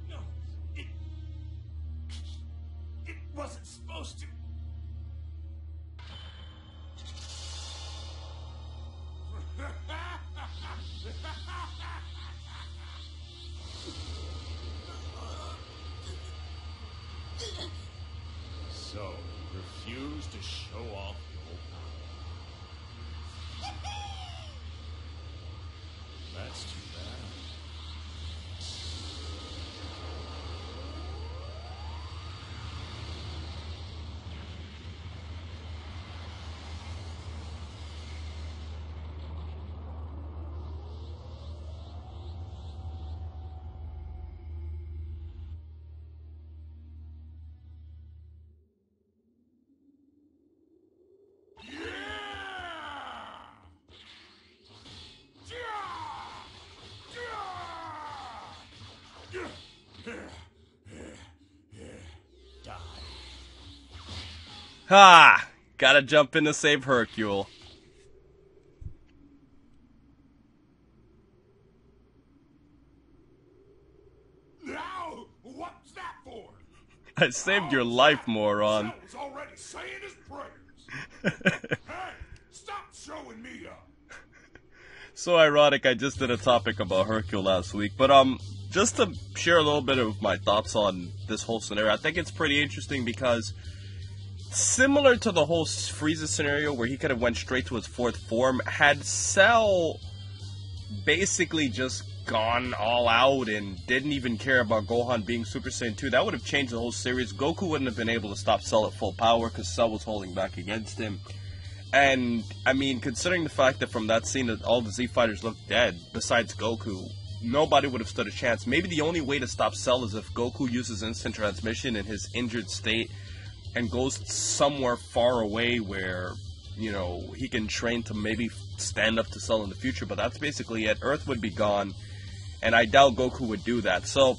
No, it wasn't supposed to. So, refuse to show off your power. That's too bad. Ha! Gotta jump in to save Hercule. Now, what's that for? I saved your life, moron. Cell's already saying his prayers. Hey, stop showing me up. So ironic, I just did a topic about Hercule last week, but just to share a little bit of my thoughts on this whole scenario, I think it's pretty interesting because similar to the whole Frieza scenario where he could have went straight to his fourth form, had Cell basically just gone all out and didn't even care about Gohan being Super Saiyan 2, that would have changed the whole series. Goku wouldn't have been able to stop Cell at full power because Cell was holding back against him. And, I mean, considering the fact that from that scene that all the Z Fighters looked dead, besides Goku, nobody would have stood a chance. Maybe the only way to stop Cell is if Goku uses instant transmission in his injured state and goes somewhere far away where, you know, he can train to maybe stand up to Cell in the future, but that's basically it. Earth would be gone, and I doubt Goku would do that. So,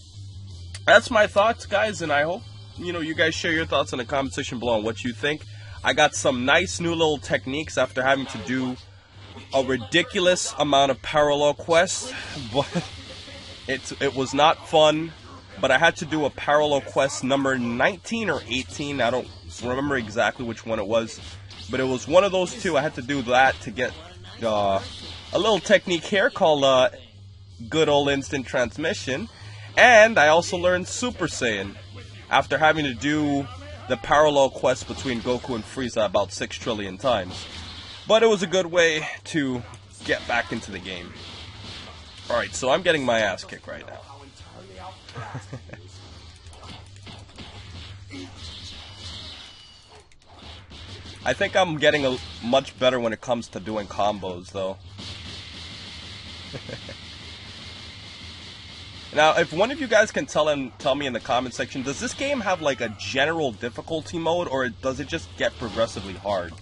that's my thoughts, guys, and I hope, you know, you guys share your thoughts in the comment section below on what you think. I got some nice new little techniques after having to do a ridiculous amount of parallel quests, but it was not fun. But I had to do a parallel quest number 19 or 18. I don't remember exactly which one it was. But it was one of those two. I had to do that to get a little technique here called good old instant transmission. And I also learned Super Saiyan after having to do the parallel quest between Goku and Frieza about 6 trillion times. But it was a good way to get back into the game. Alright, so I'm getting my ass kicked right now. I think I'm getting much better when it comes to doing combos, though. Now, if one of you guys can tell me in the comment section, does this game have like a general difficulty mode, or does it just get progressively hard?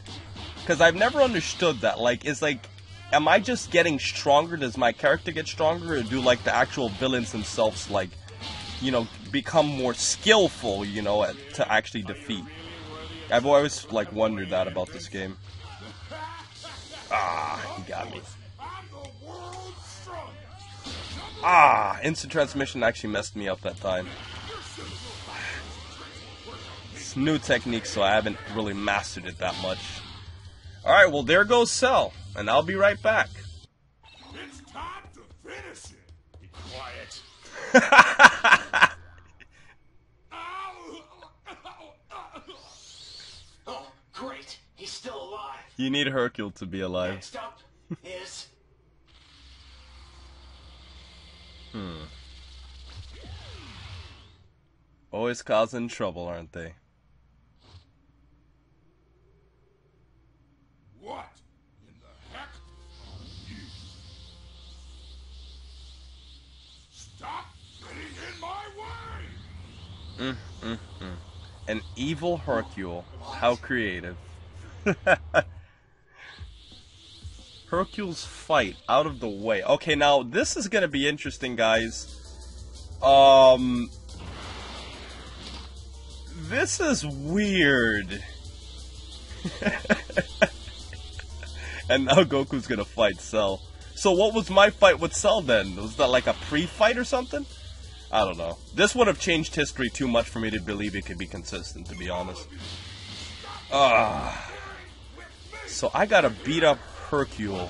Because I've never understood that. Like, am I just getting stronger? Does my character get stronger, or do like the actual villains themselves, like, you know, become more skillful, you know, to actually defeat? I've always like wondered that about this game. Ah, he got me. Ah, instant transmission actually messed me up that time. It's new technique, so I haven't really mastered it that much. Alright, well there goes Cell, and I'll be right back. It's time to finish it. Be quiet. Oh, great. He's still alive. You need Hercule to be alive. Next up is... Always causing trouble, aren't they? What in the heck are you? Stop getting in my way! An evil Hercule. How creative. Hercule's fight out of the way. Okay, now this is gonna be interesting, guys. This is weird. And now Goku's gonna fight Cell. So what was my fight with Cell then? Was that like a pre-fight or something? I don't know. This would have changed history too much for me to believe it could be consistent, to be honest. So I gotta beat up Hercule.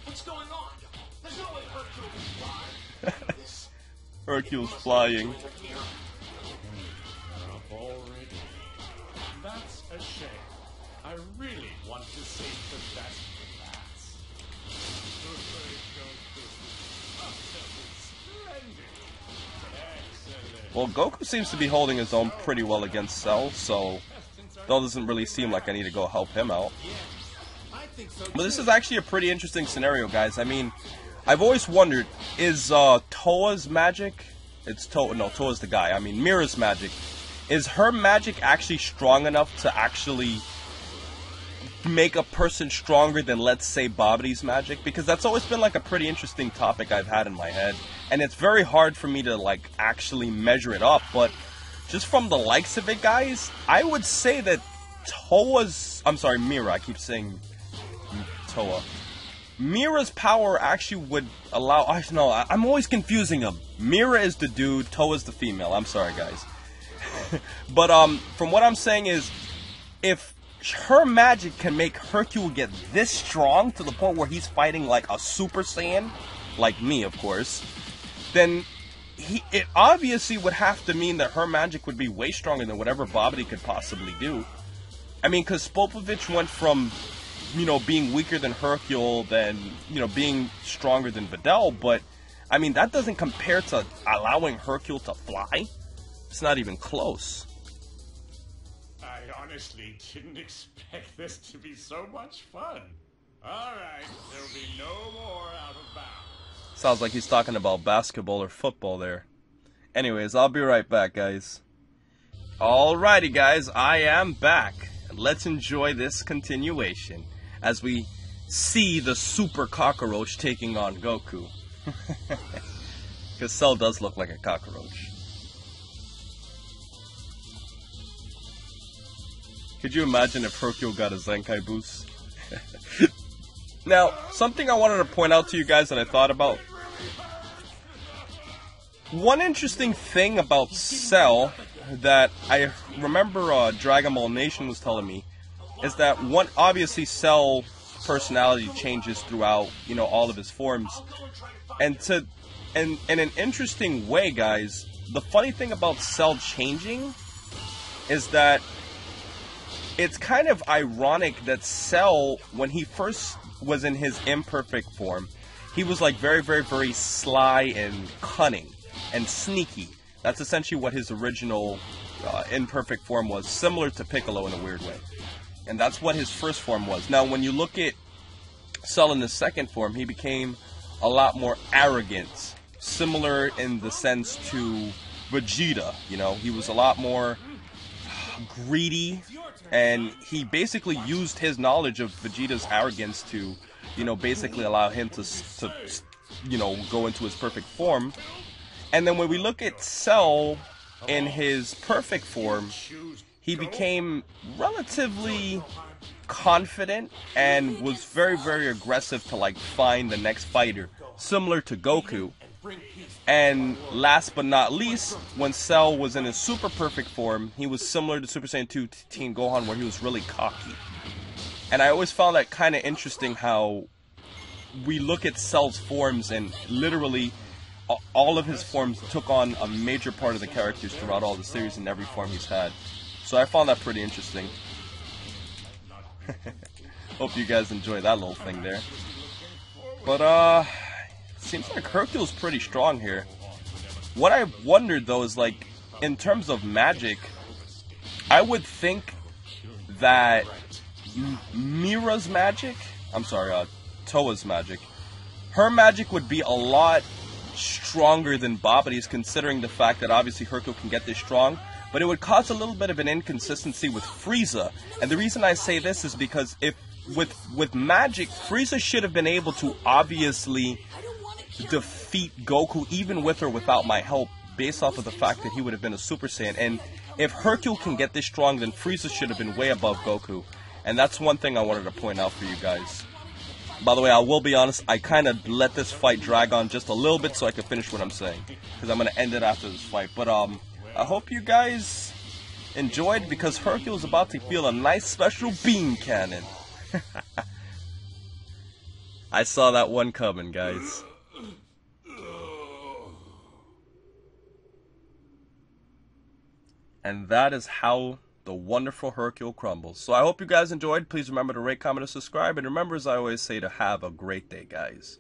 What's going on? There's no way Hercule can fly. Hercule's flying. Already. That's a shame. I really want to save the best for last. Excellent. Well, Goku seems to be holding his own pretty well against Cell, so that doesn't really seem like I need to go help him out. But this is actually a pretty interesting scenario, guys. I mean, I've always wondered, is Toa's magic... Toa's the guy. I mean, Mira's magic. Is her magic actually strong enough to actually make a person stronger than, let's say, Babdi's magic? Because that's always been like a pretty interesting topic I've had in my head. And it's very hard for me to like actually measure it up. But just from the likes of it, guys, I would say that Mira. I keep saying Toa. Mira's power actually would allow... I'm always confusing them. Mira is the dude, Toa's the female. I'm sorry, guys. But from what I'm saying is, if her magic can make Hercule get this strong to the point where he's fighting like a Super Saiyan, like me, of course, then it obviously would have to mean that her magic would be way stronger than whatever Babdi could possibly do. I mean, because Popovich went from... being weaker than Hercule, than, being stronger than Videl, but, I mean, that doesn't compare to allowing Hercule to fly. It's not even close. I honestly didn't expect this to be so much fun. Alright, there'll be no more out of bounds. Sounds like he's talking about basketball or football there. Anyways, I'll be right back, guys. Alrighty, guys, I am back. Let's enjoy this continuation as we see the Super Cockroach taking on Goku. Because Cell does look like a cockroach. Could you imagine if Hercule got a Zenkai boost? Now, something I wanted to point out to you guys that I thought about. One interesting thing about Cell that I remember Dragon Ball Nation was telling me is that obviously Cell personality changes throughout, all of his forms. And in an interesting way, guys, the funny thing about Cell changing is that it's kind of ironic that Cell, when he first was in his imperfect form, he was like very, very, very sly and cunning and sneaky. That's essentially what his original imperfect form was, similar to Piccolo in a weird way. And that's what his first form was. Now, when you look at Cell in the second form, he became a lot more arrogant, similar in the sense to Vegeta. He was a lot more greedy, and he basically used his knowledge of Vegeta's arrogance to, basically allow him to go into his perfect form. And then when we look at Cell in his perfect form, he became relatively confident and was very, very aggressive to like find the next fighter, similar to Goku. And last but not least, when Cell was in his super perfect form, he was similar to Super Saiyan 2 Teen Gohan, where he was really cocky. And I always found that kind of interesting how we look at Cell's forms and literally all of his forms took on a major part of the characters throughout all the series and every form he's had. So I found that pretty interesting. Hope you guys enjoy that little thing there. But, seems like Hercule's pretty strong here. What I wondered, though, is, like, in terms of magic, I would think that Mira's magic, Toa's magic, her magic would be a lot stronger than Babdi's, considering the fact that obviously Hercule can get this strong, but it would cause a little bit of an inconsistency with Frieza. And the reason I say this is because if with magic, Frieza should have been able to obviously defeat Goku even with or without my help, based off of the fact that he would have been a Super Saiyan. And if Hercule can get this strong, then Frieza should have been way above Goku. And that's one thing I wanted to point out for you guys. By the way, I will be honest, I kind of let this fight drag on just a little bit so I can finish what I'm saying. Because I'm going to end it after this fight. But I hope you guys enjoyed, because Hercule's about to feel a nice special beam cannon. I saw that one coming, guys. And that is how the wonderful Hercule crumbles. So I hope you guys enjoyed. Please remember to rate, comment, and subscribe. And remember, as I always say, to have a great day, guys.